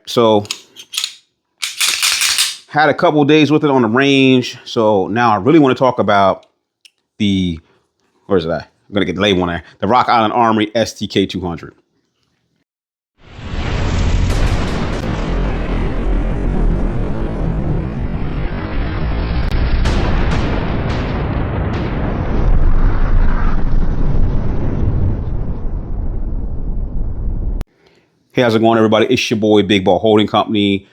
so had a couple days with it on the range. So now I really want to talk about the, where's that? I'm going to get the label on there. The Rock Island Armory STK200. Hey, how's it going, everybody? It's your boy, Big Ball Holding Company.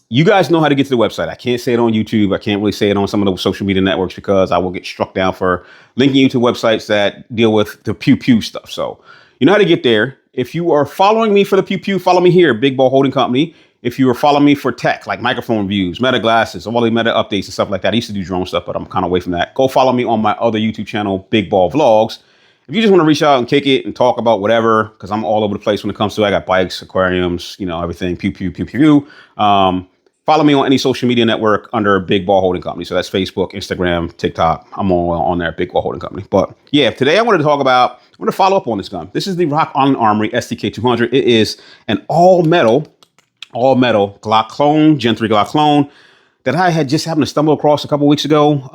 You guys know how to get to the website. I can't say it on YouTube. I can't really say it on some of the social media networks because I will get struck down for linking you to websites that deal with the pew pew stuff. So you know how to get there. If you are following me for the pew pew, follow me here, Big Ball Holding Company. If you are following me for tech, like microphone reviews, Meta glasses, all the Meta updates and stuff like that, I used to do drone stuff, but I'm kind of away from that. Go follow me on my other YouTube channel, Big Ball Vlogs. If you just want to reach out and kick it and talk about whatever, because I'm all over the place when it comes to it. I got bikes, aquariums, you know, everything, pew, pew, pew, pew. Follow me on any social media network under Big Ball Holding Company. So that's Facebook, Instagram, TikTok. I'm all on there, Big Ball Holding Company. But yeah, today I wanted to talk about, I want to follow up on this gun. This is the Rock Island Armory STK200. It is an all metal Glock clone, Gen 3 Glock clone that I had just happened to stumble across a couple weeks ago.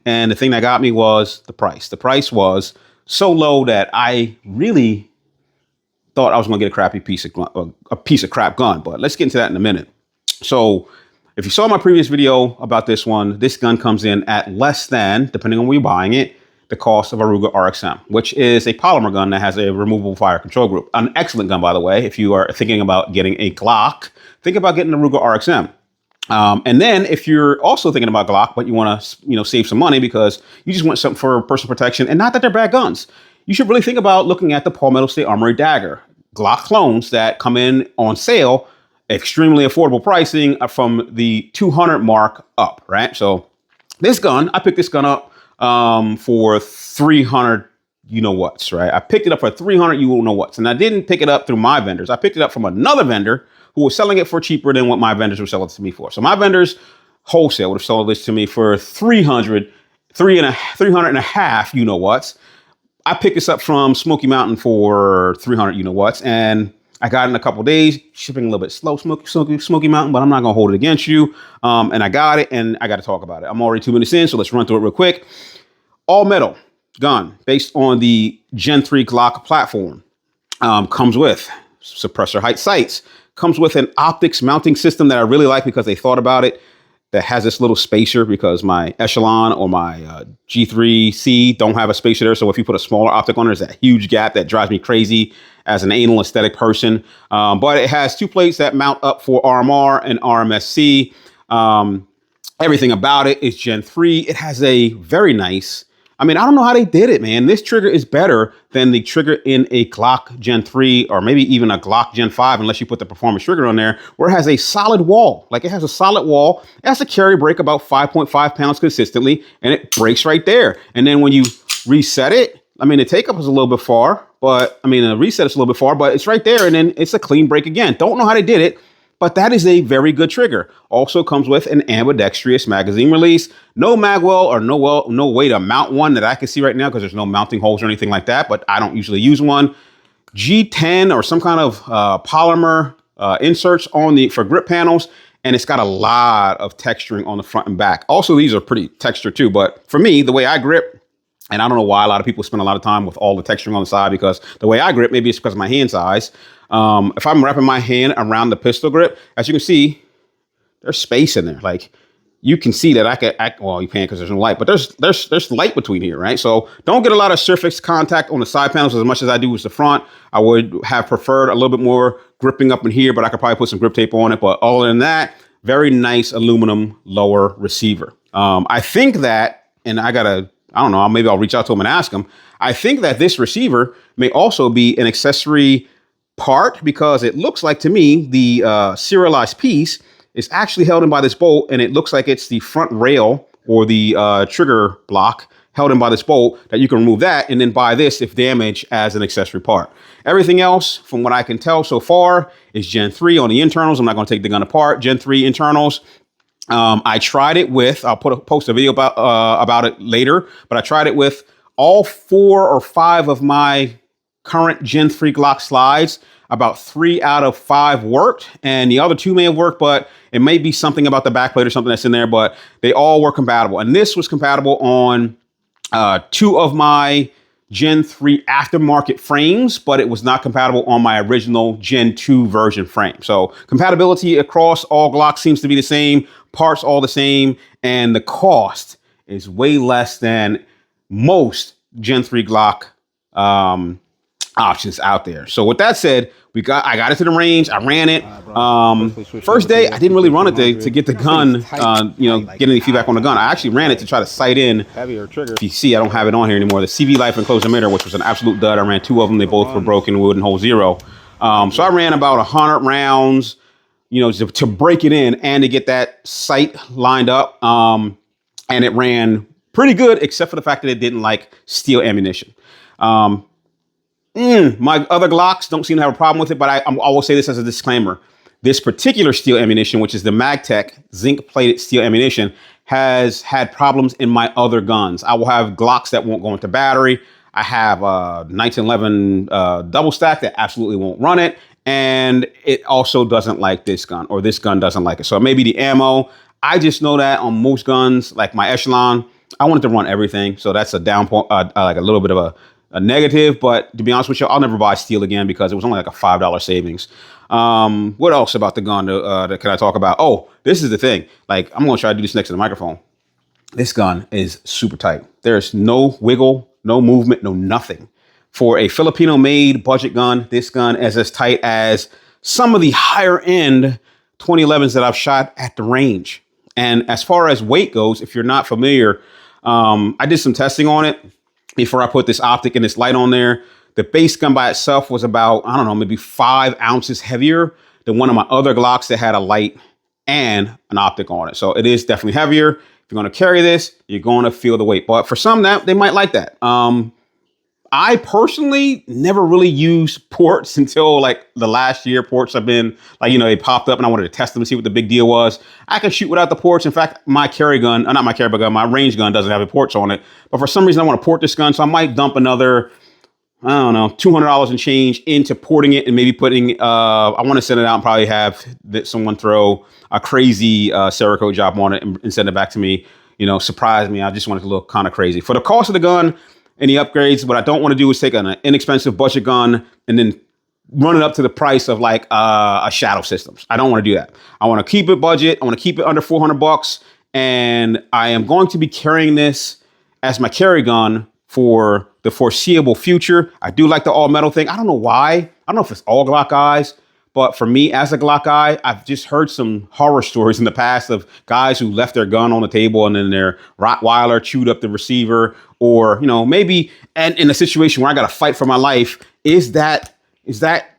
And the thing that got me was the price. The price was so low that I really thought I was going to get a piece of crap gun. But let's get into that in a minute. So if you saw my previous video about this one, this gun comes in at less than, depending on where you're buying it, the cost of a Ruger RXM, which is a polymer gun that has a removable fire control group. An excellent gun, by the way. If you are thinking about getting a Glock, think about getting a Ruger RXM. And then if you're also thinking about Glock, but you want to, save some money because you just want something for personal protection, and not that they're bad guns, you should really think about looking at the Palmetto State Armory Dagger Glock clones that come in on sale, extremely affordable pricing from the 200 mark up, right? So this gun, I picked this gun up for 300 you-know-whats, right? I picked it up for 300 you-know-whats, and I didn't pick it up through my vendors. I picked it up from another vendor who was selling it for cheaper than what my vendors were selling it to me for. So my vendors wholesale would have sold this to me for 300 and a half you-know-whats. I picked this up from Smoky Mountain for 300 you-know-whats, and I got it in a couple days, shipping a little bit slow, Smoky Mountain, but I'm not going to hold it against you. And I got it, and I got to talk about it. I'm already 2 minutes in, so let's run through it real quick. All metal gun based on the Gen 3 Glock platform. Comes with suppressor height sights. Comes with an optics mounting system that I really like because they thought about it. That has this little spacer because my Echelon or my G3C don't have a spacer there. So if you put a smaller optic on, there's that huge gap that drives me crazy as an anal aesthetic person. But it has 2 plates that mount up for RMR and RMSC. Everything about it is Gen 3. It has a very nice, I don't know how they did it, man. This trigger is better than the trigger in a Glock Gen 3 or maybe even a Glock Gen 5, unless you put the performance trigger on there, where it has a solid wall. Like it has a solid wall. It has a carry brake about 5.5 pounds consistently, and it breaks right there. And then when you reset it, the take up is a little bit far, but the reset is a little bit far, but it's right there. And then it's a clean break again. Don't know how they did it, but that is a very good trigger. Also comes with an ambidextrous magazine release. No magwell or no way to mount one that I can see right now because there's no mounting holes or anything like that, but I don't usually use one. G10 or some kind of polymer inserts for grip panels, and it's got a lot of texturing on the front and back. Also, these are pretty textured too, but for me, the way I grip, and I don't know why a lot of people spend a lot of time with all the texturing on the side, because the way I grip, maybe it's because of my hand size. If I'm wrapping my hand around the pistol grip, as you can see, there's space in there. Like you can see that well, you can't because there's no light, but there's light between here, right? So don't get a lot of surface contact on the side panels as much as I do with the front. I would have preferred a little bit more gripping up in here, but I could probably put some grip tape on it. But other than that, very nice aluminum lower receiver. I think that, and I don't know, maybe I'll reach out to him and ask him. I think that this receiver may also be an accessory part because it looks like to me the serialized piece is actually held in by this bolt, and it looks like it's the front rail or the trigger block held in by this bolt that you can remove that and then buy this if damaged as an accessory part. Everything else, from what I can tell so far, is Gen 3 on the internals. I'm not going to take the gun apart. Gen 3 internals. I tried it with, I'll post a video about it later, but I tried it with all 4 or 5 of my current Gen 3 Glock slides. about 3 out of 5 worked, and the other 2 may have worked, but it may be something about the backplate or something that's in there, but they all were compatible. And this was compatible on 2 of my Gen 3 aftermarket frames, but it was not compatible on my original Gen 2 version frame. So compatibility across all Glocks seems to be the same, parts all the same, and the cost is way less than most Gen 3 Glock options out there. So with that said, I got it to the range. I ran it. First day, I didn't really run it to get the gun, get any feedback on the gun. I actually ran it to try to sight in. Heavier trigger. If you see, I don't have it on here anymore. The CV Life enclosed emitter, which was an absolute dud. I ran 2 of them. They both were broken. We wouldn't hold 0. So I ran about 100 rounds, to break it in and to get that sight lined up. And it ran pretty good, except for the fact that it didn't like steel ammunition. My other Glocks don't seem to have a problem with it, but I will say this as a disclaimer. This particular steel ammunition, which is the MagTech zinc-plated steel ammunition, has had problems in my other guns. I will have Glocks that won't go into battery. I have a 1911 double stack that absolutely won't run it. And it also doesn't like this gun, or this gun doesn't like it. So maybe the ammo. I just know that on most guns, like my Echelon, I wanted to run everything. So that's a down point, like a little bit of a negative. But to be honest with you, I'll never buy steel again because it was only like a $5 savings. What else about the gun that can I talk about? Oh, this is the thing. Like, I'm going to try to do this next to the microphone. This gun is super tight. There's no wiggle, no movement, no nothing. For a Filipino-made budget gun, this gun is as tight as some of the higher-end 2011s that I've shot at the range. And as far as weight goes, if you're not familiar, I did some testing on it before I put this optic and this light on there. The base gun by itself was about, I don't know, maybe 5 ounces heavier than one of my other Glocks that had a light and an optic on it. So it is definitely heavier. If you're going to carry this, you're going to feel the weight. But for some, that they might like that. I personally never really used ports until like the last year. Ports have been like, they popped up and I wanted to test them and see what the big deal was. I can shoot without the ports. In fact, my carry gun, not my carry gun, my range gun doesn't have the ports on it. But for some reason, I want to port this gun. So I might dump another, I don't know, $200 and change into porting it and maybe putting, I want to send it out and probably have someone throw a crazy Cerakote job on it and send it back to me, surprise me. I just want it to look kind of crazy. For the cost of the gun, any upgrades, what I don't want to do is take an inexpensive budget gun and then run it up to the price of like a Shadow Systems. I don't want to do that. I want to keep it budget. I want to keep it under $400, and I am going to be carrying this as my carry gun for the foreseeable future. I do like the all metal thing. I don't know why. I don't know if it's all Glock guys, but for me as a Glock guy, I've just heard some horror stories in the past of guys who left their gun on the table and then their Rottweiler chewed up the receiver, or, maybe and in a situation where I got to fight for my life. Is that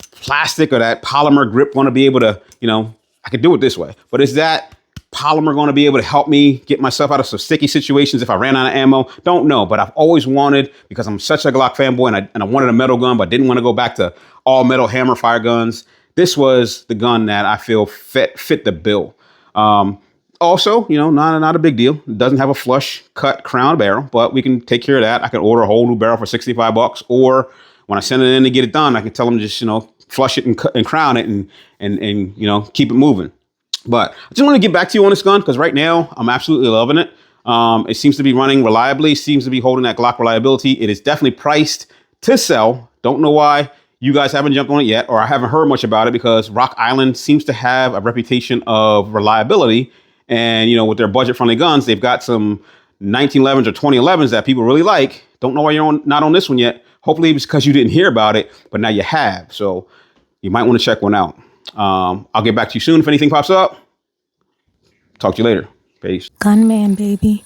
plastic or that polymer grip going to be able to, I could do it this way, but is that polymer going to be able to help me get myself out of some sticky situations if I ran out of ammo? Don't know, but I've always wanted, because I'm such a Glock fanboy and I wanted a metal gun, but didn't want to go back to all metal hammer fire guns. This was the gun that I feel fit the bill. Also, not a big deal. It doesn't have a flush cut crown barrel, but we can take care of that. I can order a whole new barrel for $65, or when I send it in to get it done, I can tell them to just, flush it and crown it and keep it moving. But I just want to get back to you on this gun because right now I'm absolutely loving it. It seems to be running reliably, seems to be holding that Glock reliability. It is definitely priced to sell. Don't know why you guys haven't jumped on it yet, or I haven't heard much about it, because Rock Island seems to have a reputation of reliability. And, with their budget-friendly guns, they've got some 1911s or 2011s that people really like. Don't know why you're not on this one yet. Hopefully it's because you didn't hear about it, but now you have. So you might want to check one out. I'll get back to you soon if anything pops up. Talk to you later. Peace. Gunman, baby.